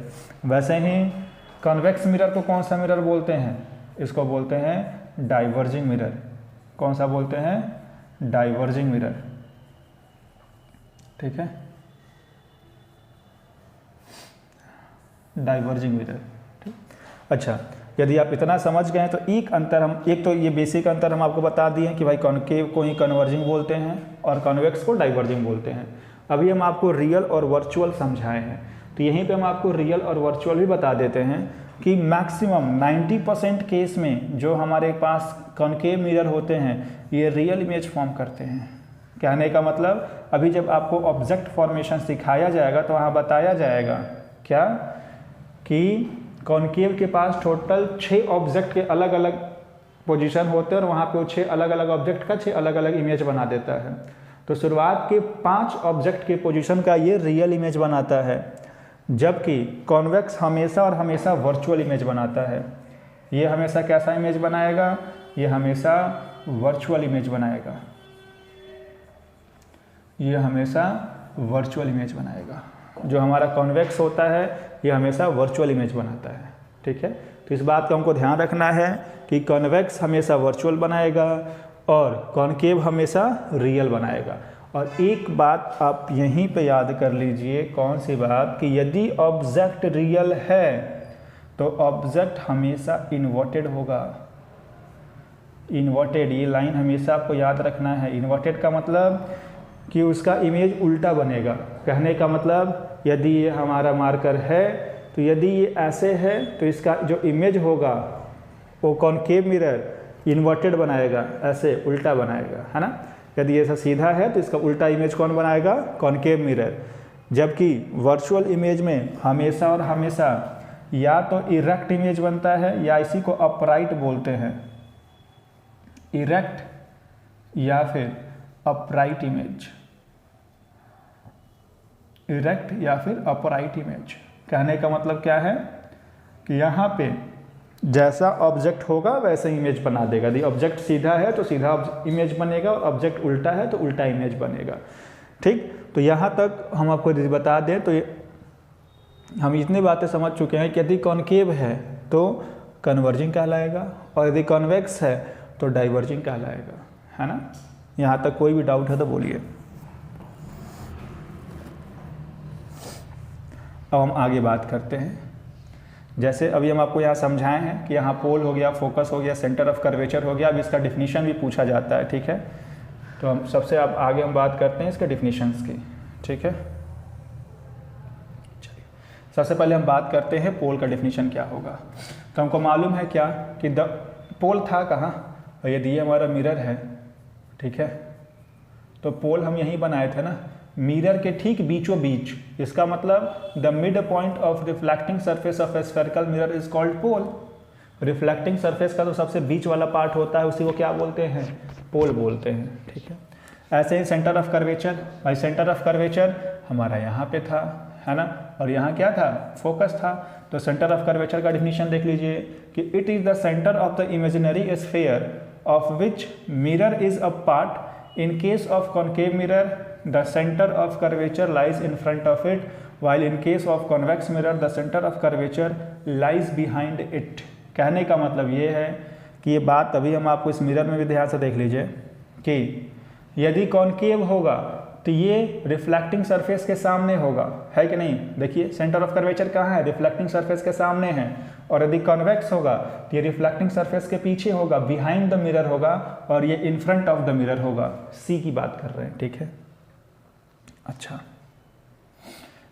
Speaker 1: वैसे ही कॉन्वेक्स मिरर को कौन सा मिरर बोलते हैं, इसको बोलते हैं डाइवर्जिंग मिरर। कौन सा बोलते हैं, डाइवर्जिंग मिरर। ठीक है, डाइवर्जिंग मिरर। ठीक, अच्छा यदि आप इतना समझ गए तो एक अंतर हम, एक तो ये बेसिक अंतर हम आपको बता दिए कि भाई कॉनकेव को ही कन्वर्जिंग बोलते हैं और कॉन्वेक्स को डाइवर्जिंग बोलते हैं। अभी हम आपको रियल और वर्चुअल समझाए हैं, तो यहीं पे हम आपको रियल और वर्चुअल भी बता देते हैं कि मैक्सिमम 90% केस में जो हमारे पास कॉनकेव मिरर होते हैं ये रियल इमेज फॉर्म करते हैं। कहने का मतलब अभी जब आपको ऑब्जेक्ट फॉर्मेशन सिखाया जाएगा तो वहाँ बताया जाएगा क्या कि कॉनकेव के पास टोटल 6 ऑब्जेक्ट के अलग अलग पोजीशन होते हैं और वहाँ पे वो 6 अलग अलग ऑब्जेक्ट का 6 अलग अलग इमेज बना देता है। तो शुरुआत के 5 ऑब्जेक्ट के पोजीशन का ये रियल इमेज बनाता है, जबकि कॉन्वेक्स हमेशा और हमेशा वर्चुअल इमेज बनाता है। ये हमेशा कैसा इमेज बनाएगा, ये हमेशा वर्चुअल इमेज बनाएगा, ये हमेशा वर्चुअल इमेज बनाएगा। जो हमारा कॉन्वेक्स होता है ये हमेशा वर्चुअल इमेज बनाता है। ठीक है, तो इस बात का हमको ध्यान रखना है कि कॉन्वेक्स हमेशा वर्चुअल बनाएगा और कॉनकेव हमेशा रियल बनाएगा। और एक बात आप यहीं पे याद कर लीजिए, कौन सी बात, कि यदि ऑब्जेक्ट रियल है तो ऑब्जेक्ट हमेशा इन्वर्टेड होगा। इन्वर्टेड, ये लाइन हमेशा आपको याद रखना है। इन्वर्टेड का मतलब कि उसका इमेज उल्टा बनेगा। कहने का मतलब यदि ये हमारा मार्कर है तो यदि ये ऐसे है तो इसका जो इमेज होगा वो कॉनकेव मिरर इन्वर्टेड बनाएगा, ऐसे उल्टा बनाएगा, है ना। यदि ऐसा सीधा है तो इसका उल्टा इमेज कौन बनाएगा, कॉनकेव मिरर। जबकि वर्चुअल इमेज में हमेशा और हमेशा या तो इरेक्ट इमेज बनता है या इसी को अपराइट बोलते हैं, इरेक्ट या फिर अपराइट इमेज, इरेक्ट या फिर अपराइट इमेज। कहने का मतलब क्या है कि यहाँ पे जैसा ऑब्जेक्ट होगा वैसे इमेज बना देगा। यदि ऑब्जेक्ट सीधा है तो सीधा इमेज बनेगा, और ऑब्जेक्ट उल्टा है तो उल्टा इमेज बनेगा। ठीक, तो यहाँ तक हम आपको यदि बता दें तो हम इतनी बातें समझ चुके हैं कि यदि कॉनकेव है तो कन्वर्जिंग कहलाएगा, और यदि कॉन्वेक्स है तो डाइवर्जिंग कहलाएगा, है ना। यहाँ तक कोई भी डाउट है तो बोलिए। अब हम आगे बात करते हैं। जैसे अभी हम आपको यहाँ समझाए हैं कि यहाँ पोल हो गया, फोकस हो गया, सेंटर ऑफ कर्वेचर हो गया। अब इसका डिफिनीशन भी पूछा जाता है, ठीक है। तो हम सबसे अब आगे हम बात करते हैं इसके डिफिनीशंस की, ठीक है। चलिए, सबसे पहले हम बात करते हैं पोल का डिफिनीशन क्या होगा। तो हमको मालूम है क्या कि द पोल था कहाँ, और यदि ये हमारा मिरर है, ठीक है, तो पोल हम यहीं बनाए थे ना, मिरर के ठीक बीचों बीच। इसका मतलब the midpoint of reflecting surface of a spherical mirror is called pole. Reflecting surface का जो सबसे बीच वाला पार्ट होता है उसी को क्या बोलते हैं, पोल बोलते हैं, ठीक है। ऐसे ही सेंटर ऑफ कर्वेचर, भाई सेंटर ऑफ कर्वेचर हमारा यहाँ पे था, है ना, और यहाँ क्या था, फोकस था। तो सेंटर ऑफ कर्वेचर का डिफिनीशन देख लीजिए कि it is the centre of the imaginary sphere of which mirror is a part. In case of concave mirror, the center of curvature lies in front of it, while in case of convex mirror, the center of curvature lies behind it. कहने का मतलब ये है कि ये बात अभी हम आपको इस मिरर में भी ध्यान से देख लीजिए कि यदि कॉनकेव होगा तो ये रिफ्लेक्टिंग सरफेस के सामने होगा, है कि नहीं। देखिए सेंटर ऑफ कर्वेचर कहाँ है, रिफ्लेक्टिंग सरफेस के सामने है। और यदि कॉन्वेक्स होगा तो ये रिफ्लेक्टिंग सरफेस के पीछे होगा, बिहाइंड द मिरर होगा, और ये in front of the mirror होगा। सी की बात कर रहे हैं, ठीक है। अच्छा,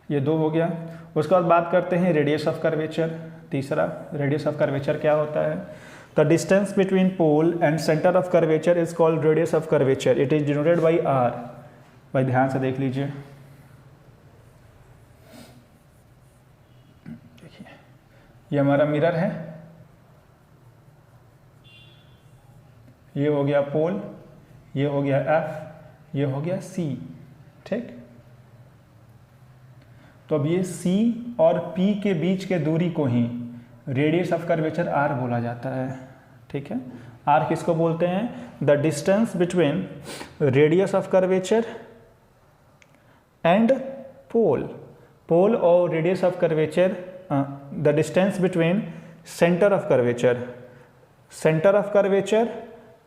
Speaker 1: ये दो हो गया। उसके बाद बात करते हैं रेडियस ऑफ कर्वेचर। तीसरा, रेडियस ऑफ कर्वेचर क्या होता है। The distance between pole and centre of curvature is called radius of curvature. It is denoted by R. भाई ध्यान से देख लीजिए, देखिए ये हमारा मिरर है, ये हो गया पोल, ये हो गया एफ, ये हो गया सी, ठीक। तो अब ये सी और पी के बीच के दूरी को ही रेडियस ऑफ कर्वेचर आर बोला जाता है, ठीक है। आर किसको बोलते हैं, the distance between radius of curvature and pole. Pole और radius of curvature, the distance between centre of curvature, centre of curvature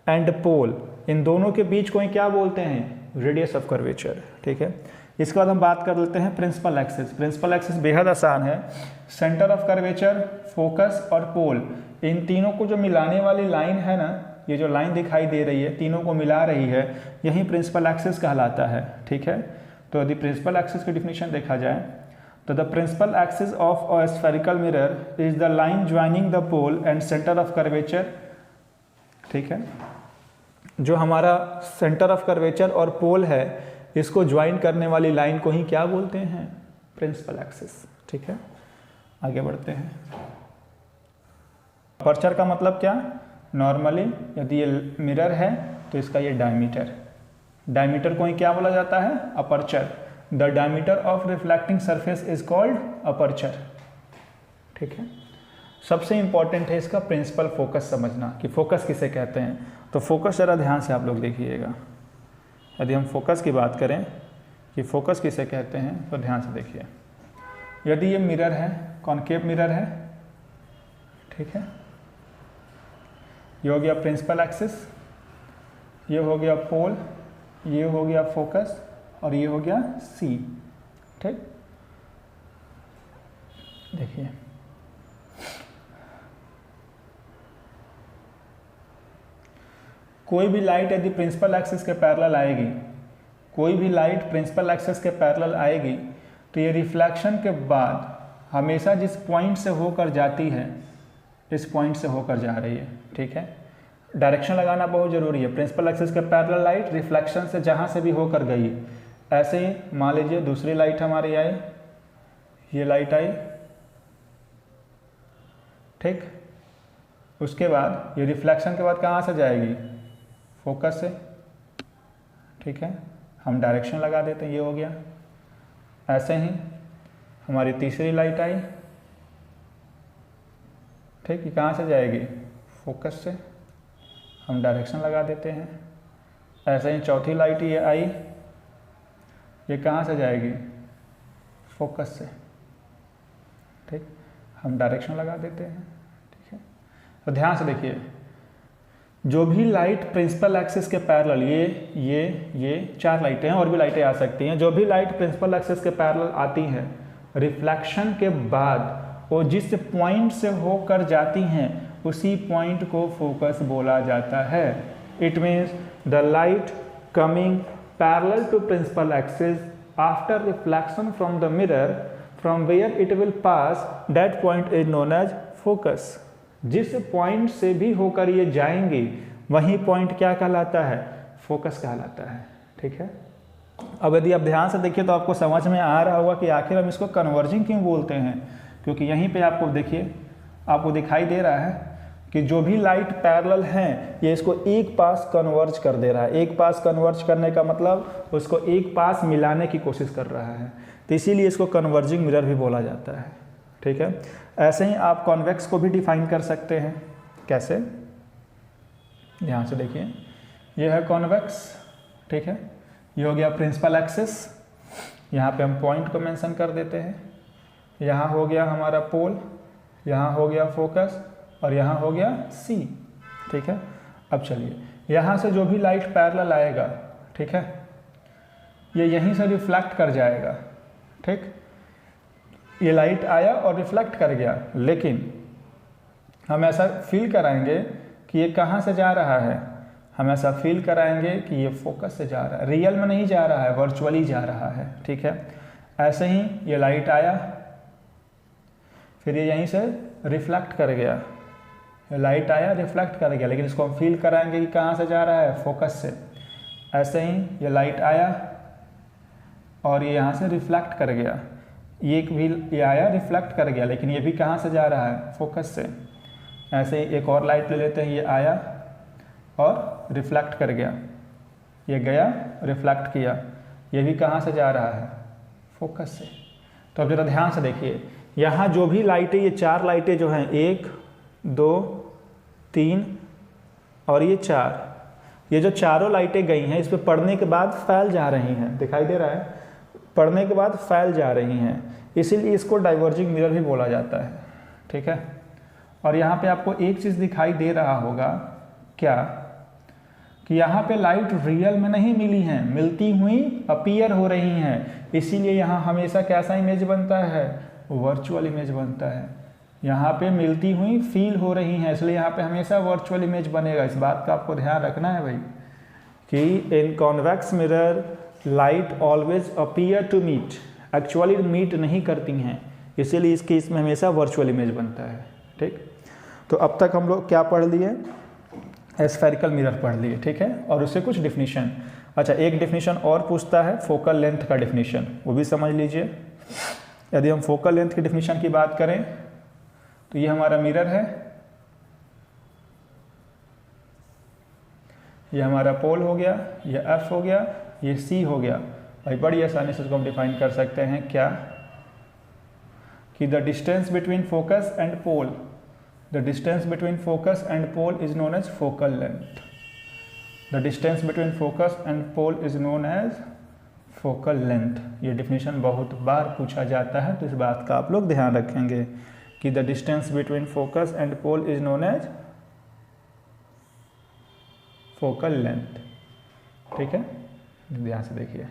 Speaker 1: and pole, इन दोनों के बीच को ही क्या बोलते हैं, रेडियस ऑफ कर्वेचर, ठीक है। इसके बाद हम बात कर लेते हैं प्रिंसिपल एक्सिस। प्रिंसिपल एक्सिस बेहद आसान है। सेंटर ऑफ कर्वेचर, फोकस और पोल, इन तीनों को जो मिलाने वाली लाइन है ना, ये जो लाइन दिखाई दे रही है, तीनों को मिला रही है, यही प्रिंसिपल एक्सिस कहलाता है, ठीक है। तो यदि प्रिंसिपल एक्सिस की डिफिनीशन देखा जाए तो the principal axis of a spherical mirror is the line joining the pole and centre of curvature, ठीक है। जो हमारा सेंटर ऑफ कर्वेचर और पोल है, इसको ज्वाइन करने वाली लाइन को ही क्या बोलते हैं, प्रिंसिपल एक्सिस, ठीक है। आगे बढ़ते हैं। अपर्चर का मतलब क्या, नॉर्मली यदि ये मिरर है तो इसका ये डायमीटर, डायमीटर को ही क्या बोला जाता है, aperture. The diameter of reflecting surface is called aperture, ठीक है। सबसे इंपॉर्टेंट है इसका प्रिंसिपल फोकस समझना कि फोकस किसे कहते हैं। तो फोकस जरा ध्यान से आप लोग देखिएगा। यदि हम फोकस की बात करें कि फोकस किसे कहते हैं तो ध्यान से देखिए। यदि ये मिरर है, कॉनकेव मिरर है, ठीक है, ये हो गया प्रिंसिपल एक्सिस, ये हो गया पोल, ये हो गया फोकस, और ये हो गया सी, ठीक। देखिए कोई भी लाइट यदि प्रिंसिपल एक्सिस के पैरेलल आएगी, कोई भी लाइट प्रिंसिपल एक्सिस के पैरेलल आएगी, तो ये रिफ्लेक्शन के बाद हमेशा जिस पॉइंट से होकर जाती है, इस पॉइंट से होकर जा रही है, ठीक है। डायरेक्शन लगाना बहुत ज़रूरी है। प्रिंसिपल एक्सिस के पैरेलल लाइट रिफ्लेक्शन से जहाँ से भी होकर गई, ऐसे ही मान लीजिए दूसरी लाइट हमारी आई, ये लाइट आई, ठीक। उसके बाद ये रिफ्लेक्शन के बाद कहाँ से जाएगी, फोकस से, ठीक है। हम डायरेक्शन लगा देते हैं, ये हो गया। ऐसे ही हमारी तीसरी लाइट आई, ठीक, ये कहाँ से जाएगी? फोकस से। हम डायरेक्शन लगा देते हैं। ऐसे ही चौथी लाइट ये आई, ये कहाँ से जाएगी? फोकस से। ठीक, हम डायरेक्शन लगा देते हैं। ठीक है, तो ध्यान से देखिए, जो भी लाइट प्रिंसिपल एक्सिस के पैरेलल, ये 4 लाइटें हैं, और भी लाइटें आ सकती हैं। जो भी लाइट प्रिंसिपल एक्सिस के पैरेलल आती हैं, रिफ्लेक्शन के बाद वो जिस पॉइंट से होकर जाती हैं उसी पॉइंट को फोकस बोला जाता है। It means the light coming parallel to principal axis after reflection from the mirror from where it will pass, that point is known as focus. जिस पॉइंट से भी होकर ये जाएंगे वही पॉइंट क्या कहलाता है? फोकस कहलाता है। ठीक है, अब यदि आप ध्यान से देखिए तो आपको समझ में आ रहा होगा कि आखिर हम इसको कन्वर्जिंग क्यों बोलते हैं, क्योंकि यहीं पे आपको देखिए, आपको दिखाई दे रहा है कि जो भी लाइट पैरेलल हैं ये इसको एक पास कन्वर्ज कर दे रहा है। एक पास कन्वर्ज करने का मतलब उसको एक पास मिलाने की कोशिश कर रहा है, तो इसीलिए इसको कन्वर्जिंग मिरर भी बोला जाता है। ठीक है, ऐसे ही आप कॉन्वेक्स को भी डिफाइन कर सकते हैं। कैसे? ध्यान से देखिए, ये है कॉन्वेक्स। ठीक है, ये हो गया प्रिंसिपल एक्सिस, यहाँ पे हम पॉइंट को मेंशन कर देते हैं। यहाँ हो गया हमारा पोल, यहाँ हो गया फोकस, और यहाँ हो गया सी। ठीक है, अब चलिए, यहाँ से जो भी लाइट पैरेलल आएगा, ठीक है, ये यहीं से रिफ्लेक्ट कर जाएगा। ठीक, ये लाइट आया और रिफ्लेक्ट कर गया, लेकिन हम ऐसा फील कराएंगे कि ये कहाँ से जा रहा है? हम ऐसा फील कराएंगे कि ये फोकस से जा रहा है, रियल में नहीं जा रहा है, वर्चुअली जा रहा है। ठीक है, ऐसे ही ये लाइट आया, फिर ये यहीं से रिफ्लेक्ट कर गया, ये लाइट आया रिफ्लेक्ट कर गया, लेकिन इसको हम फील कराएंगे कि कहाँ से जा रहा है? फोकस से। ऐसे ही ये लाइट आया और ये यहाँ से रिफ्लेक्ट कर गया, ये आया रिफ्लेक्ट कर गया, लेकिन ये भी कहाँ से जा रहा है? फोकस से। ऐसे ही एक और लाइट ले लेते हैं, ये आया और रिफ्लेक्ट कर गया, ये गया रिफ्लेक्ट किया, ये भी कहाँ से जा रहा है? फोकस से। तो अब जरा ध्यान से देखिए, यहाँ जो भी लाइटें, ये 4 लाइटें जो हैं, 1 2 3 और ये 4, ये जो चारों लाइटें गई हैं, इस पर पड़ने के बाद फैल जा रही हैं। दिखाई दे रहा है, पड़ने के बाद फैल जा रही हैं, इसीलिए इसको डाइवर्जिंग मिरर भी बोला जाता है। ठीक है, और यहाँ पे आपको एक चीज़ दिखाई दे रहा होगा, क्या? कि यहाँ पे लाइट रियल में नहीं मिली हैं, मिलती हुई अपीयर हो रही हैं, इसीलिए यहाँ हमेशा कैसा इमेज बनता है? वर्चुअल इमेज बनता है। यहाँ पे मिलती हुई फील हो रही हैं, इसलिए यहाँ पे हमेशा वर्चुअल इमेज बनेगा। इस बात का आपको ध्यान रखना है भाई, कि in convex mirror light always appear to meet, actually meet नहीं करती हैं, इसीलिए इसके इसमें हमेशा वर्चुअल इमेज बनता है। ठीक, तो अब तक हम लोग क्या पढ़ लिए? स्फेरिकल मिरर पढ़ लिए। ठीक है, और उससे कुछ डिफिनीशन। अच्छा, एक डिफिनीशन और पूछता है, फोकल लेंथ का डिफिनीशन, वो भी समझ लीजिए। यदि हम फोकल लेंथ की डिफिनीशन की बात करें तो ये हमारा मिरर है, ये हमारा पोल हो गया, ये एफ हो गया, ये सी हो गया। भाई बड़ी आसानी से इसको हम डिफाइन कर सकते हैं, क्या? कि the distance between focus and pole, the distance between focus and pole is known as focal length. The distance between focus and pole is known as focal length. ये definition बहुत बार पूछा जाता है, तो इस बात का आप लोग ध्यान रखेंगे कि the distance between focus and pole is known as focal length. ठीक है, ध्यान से देखिए,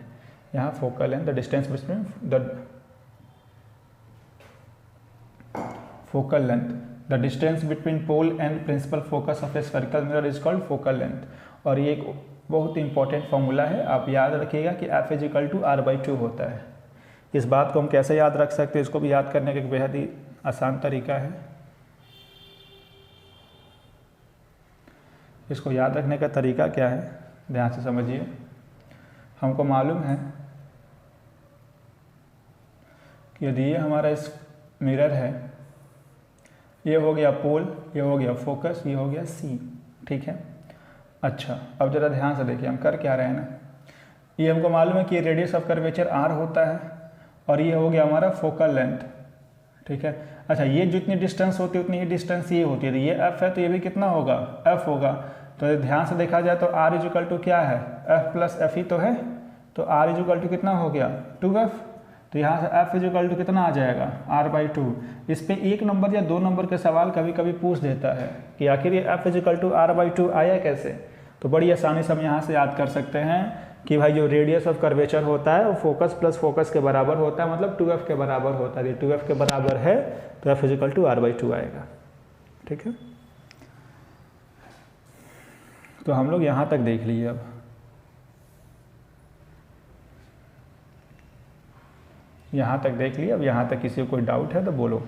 Speaker 1: यहाँ focal length, the distance between the focal length, the distance between pole and principal focus of a spherical mirror is called focal length. और ये एक बहुत इंपॉर्टेंट फॉर्मूला है, आप याद रखिएगा कि F = R/2 होता है। इस बात को हम कैसे याद रख सकते हैं, इसको भी याद करने का एक बेहद ही आसान तरीका है। इसको याद रखने का तरीका क्या है, ध्यान से समझिए। हमको मालूम है कि यदि ये हमारा इस मिरर है, ये हो गया पोल, ये हो गया फोकस, ये हो गया सी। ठीक है, अच्छा अब ज़रा ध्यान से देखिए हम कर क्या रहे हैं ना, ये हमको मालूम है कि रेडियस ऑफ कर्वेचर r होता है, और ये हो गया हमारा फोकल लेंथ। ठीक है। अच्छा, ये जितनी डिस्टेंस होती है उतनी ही डिस्टेंस ये होती है, तो ये एफ है तो ये भी कितना होगा, एफ होगा। तो ध्यान से देखा जाए तो आर इजिकल टू क्या है, एफ प्लस एफ ही तो है, तो आर इजिकल टू कितना हो गया 2f। तो यहाँ से एफ इजिकल टू कितना आ जाएगा r/2। इस पर 1 नंबर या 2 नंबर के सवाल कभी कभी पूछ देता है कि आखिर ये एफ इजिकल टू r/2 आया कैसे। तो बड़ी आसानी से हम यहाँ से याद कर सकते हैं कि भाई जो रेडियस ऑफ कर्वेचर होता है वो फोकस प्लस फोकस के बराबर होता है, मतलब 2f के बराबर होता है। ये 2f के बराबर है तो f इजिकल टू r/2 आएगा। ठीक है, तो हम लोग यहाँ तक देख लिए। अब यहाँ तक देख लिए, अब यहाँ तक किसी को कोई डाउट है तो बोलो।